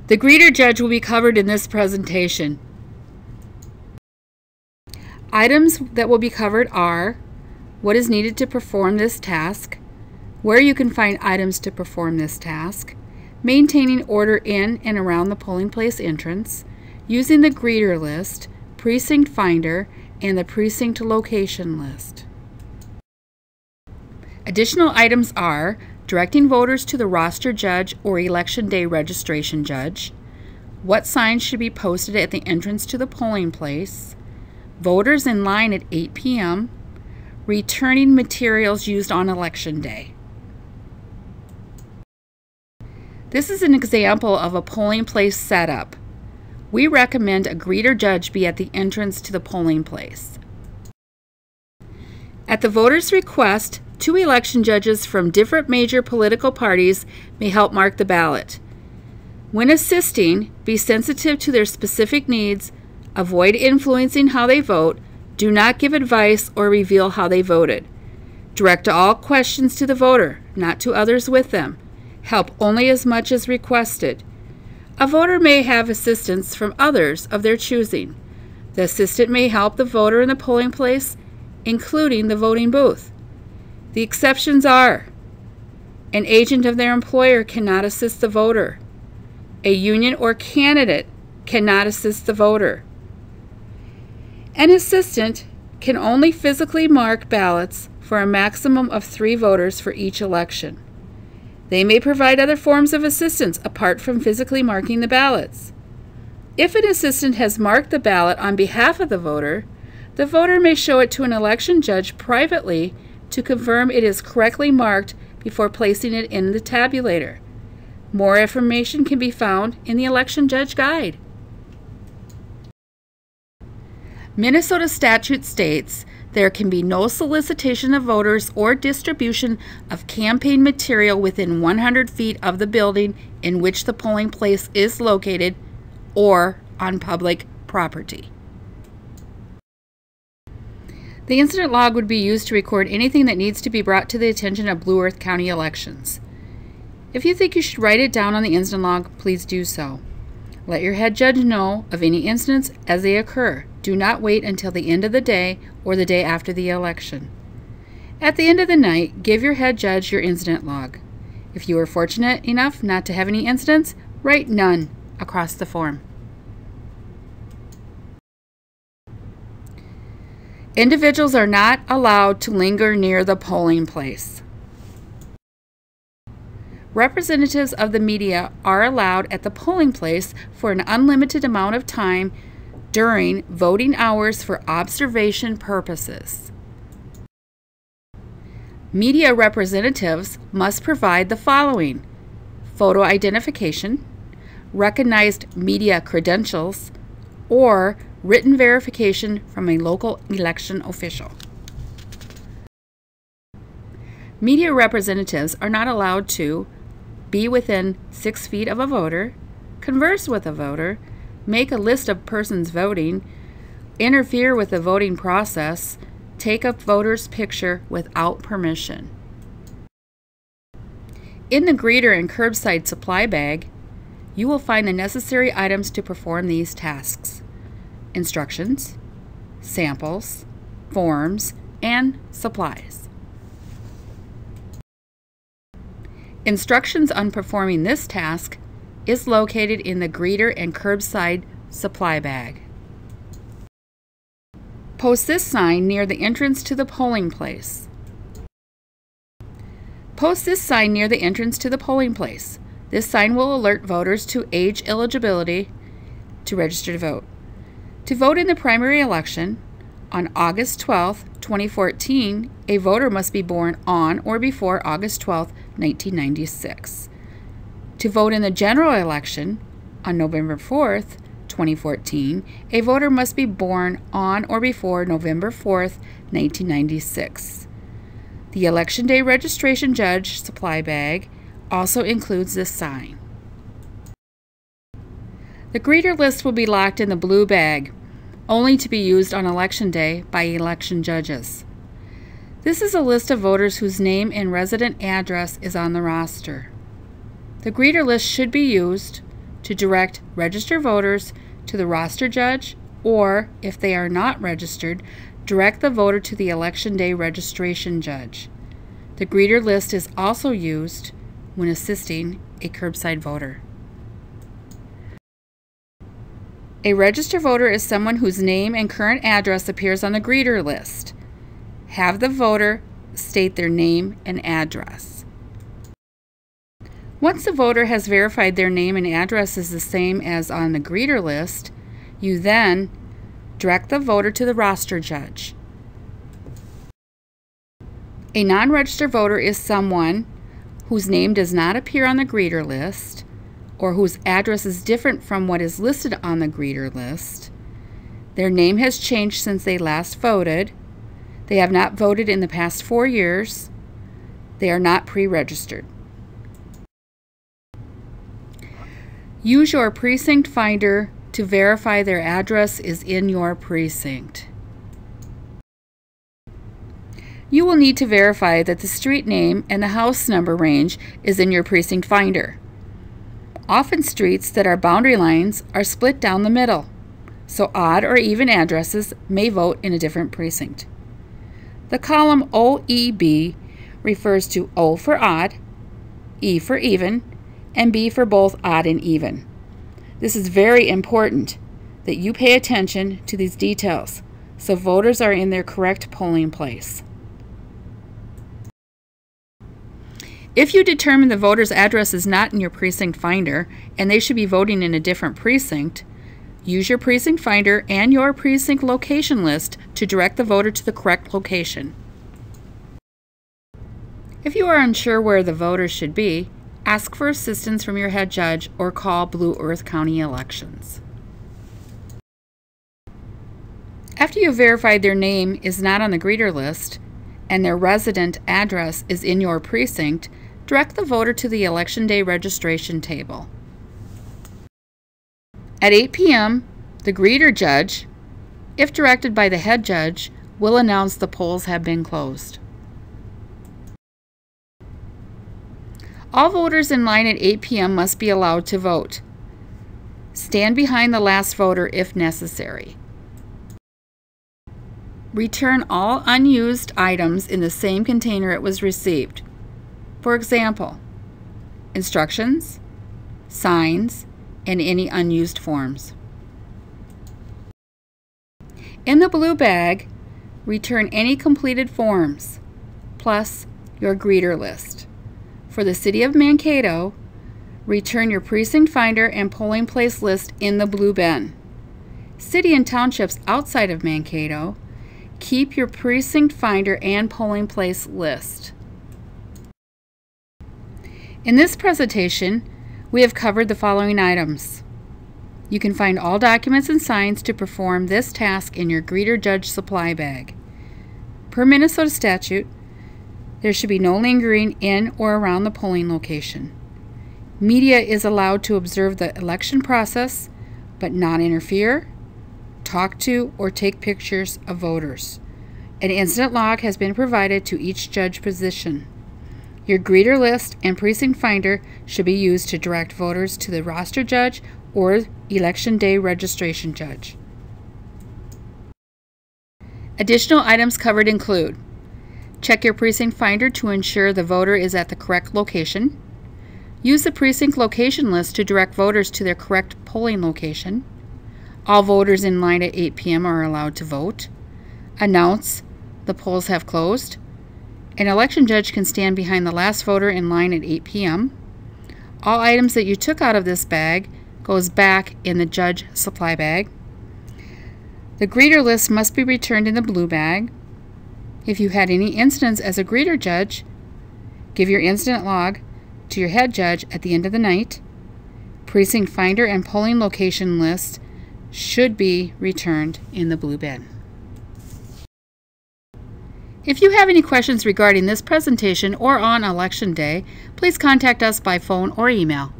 The greeter judge will be covered in this presentation. Items that will be covered are what is needed to perform this task, where you can find items to perform this task, maintaining order in and around the polling place entrance, using the greeter list, precinct finder, and the precinct location list. Additional items are directing voters to the roster judge or election day registration judge, what signs should be posted at the entrance to the polling place, voters in line at 8 p.m., returning materials used on election day. This is an example of a polling place setup. We recommend a greeter judge be at the entrance to the polling place. At the voter's request, 2 election judges from different major political parties may help mark the ballot. When assisting, be sensitive to their specific needs, avoid influencing how they vote, do not give advice or reveal how they voted. Direct all questions to the voter, not to others with them. Help only as much as requested. A voter may have assistance from others of their choosing. The assistant may help the voter in the polling place, including the voting booth. The exceptions are: an agent of their employer cannot assist the voter. A union or candidate cannot assist the voter. An assistant can only physically mark ballots for a maximum of 3 voters for each election. They may provide other forms of assistance apart from physically marking the ballots. If an assistant has marked the ballot on behalf of the voter may show it to an election judge privately to confirm it is correctly marked before placing it in the tabulator. More information can be found in the Election Judge Guide. Minnesota statute states there can be no solicitation of voters or distribution of campaign material within 100 feet of the building in which the polling place is located or on public property. The incident log would be used to record anything that needs to be brought to the attention of Blue Earth County elections. If you think you should write it down on the incident log, please do so. Let your head judge know of any incidents as they occur. Do not wait until the end of the day or the day after the election. At the end of the night, give your head judge your incident log. If you are fortunate enough not to have any incidents, write none across the form. Individuals are not allowed to linger near the polling place. Representatives of the media are allowed at the polling place for an unlimited amount of time during voting hours for observation purposes. Media representatives must provide the following: photo identification, recognized media credentials, or written verification from a local election official. Media representatives are not allowed to be within 6 feet of a voter, converse with a voter, make a list of persons voting, interfere with the voting process, take a voter's picture without permission. In the greeter and curbside supply bag, you will find the necessary items to perform these tasks: instructions, samples, forms, and supplies. Instructions on performing this task is located in the greeter and curbside supply bag. Post this sign near the entrance to the polling place. Post this sign near the entrance to the polling place. This sign will alert voters to age eligibility to register to vote. To vote in the primary election, on August 12, 2014, a voter must be born on or before August 12, 1996. To vote in the general election, on November 4, 2014, a voter must be born on or before November 4, 1996. The Election Day Registration Judge supply bag also includes this sign. The greeter list will be locked in the blue bag, only to be used on Election Day by election judges. This is a list of voters whose name and resident address is on the roster. The greeter list should be used to direct registered voters to the roster judge, or, if they are not registered, direct the voter to the Election Day registration judge. The greeter list is also used when assisting a curbside voter. A registered voter is someone whose name and current address appears on the greeter list. Have the voter state their name and address. Once the voter has verified their name and address is the same as on the greeter list, you then direct the voter to the roster judge. A non-registered voter is someone whose name does not appear on the greeter list or whose address is different from what is listed on the greeter list. Their name has changed since they last voted. They have not voted in the past 4 years. They are not pre-registered. Use your precinct finder to verify their address is in your precinct. You will need to verify that the street name and the house number range is in your precinct finder. Often streets that are boundary lines are split down the middle, so odd or even addresses may vote in a different precinct. The column OEB refers to O for odd, E for even, and B for both odd and even. This is very important that you pay attention to these details so voters are in their correct polling place. If you determine the voter's address is not in your precinct finder and they should be voting in a different precinct, use your precinct finder and your precinct location list to direct the voter to the correct location. If you are unsure where the voter should be, ask for assistance from your head judge or call Blue Earth County Elections. After you have verified their name is not on the greeter list and their resident address is in your precinct, direct the voter to the Election Day registration table. At 8 p.m., the greeter judge, if directed by the head judge, will announce the polls have been closed. All voters in line at 8 p.m. must be allowed to vote. Stand behind the last voter if necessary. Return all unused items in the same container it was received. For example, instructions, signs, and any unused forms. In the blue bag, return any completed forms, plus your greeter list. For the City of Mankato, return your precinct finder and polling place list in the blue bin. City and townships outside of Mankato, keep your precinct finder and polling place list. In this presentation, we have covered the following items. You can find all documents and signs to perform this task in your greeter judge supply bag. Per Minnesota statute, there should be no lingering in or around the polling location. Media is allowed to observe the election process, but not interfere, talk to, or take pictures of voters. An incident log has been provided to each judge position. Your greeter list and precinct finder should be used to direct voters to the roster judge or Election Day registration judge. Additional items covered include: check your precinct finder to ensure the voter is at the correct location. Use the precinct location list to direct voters to their correct polling location. All voters in line at 8 p.m. are allowed to vote. Announce the polls have closed. An election judge can stand behind the last voter in line at 8 p.m. All items that you took out of this bag goes back in the judge supply bag. The greeter list must be returned in the blue bag. If you had any incidents as a greeter judge, give your incident log to your head judge at the end of the night. Precinct finder and polling location list should be returned in the blue bin. If you have any questions regarding this presentation or on Election Day, please contact us by phone or email.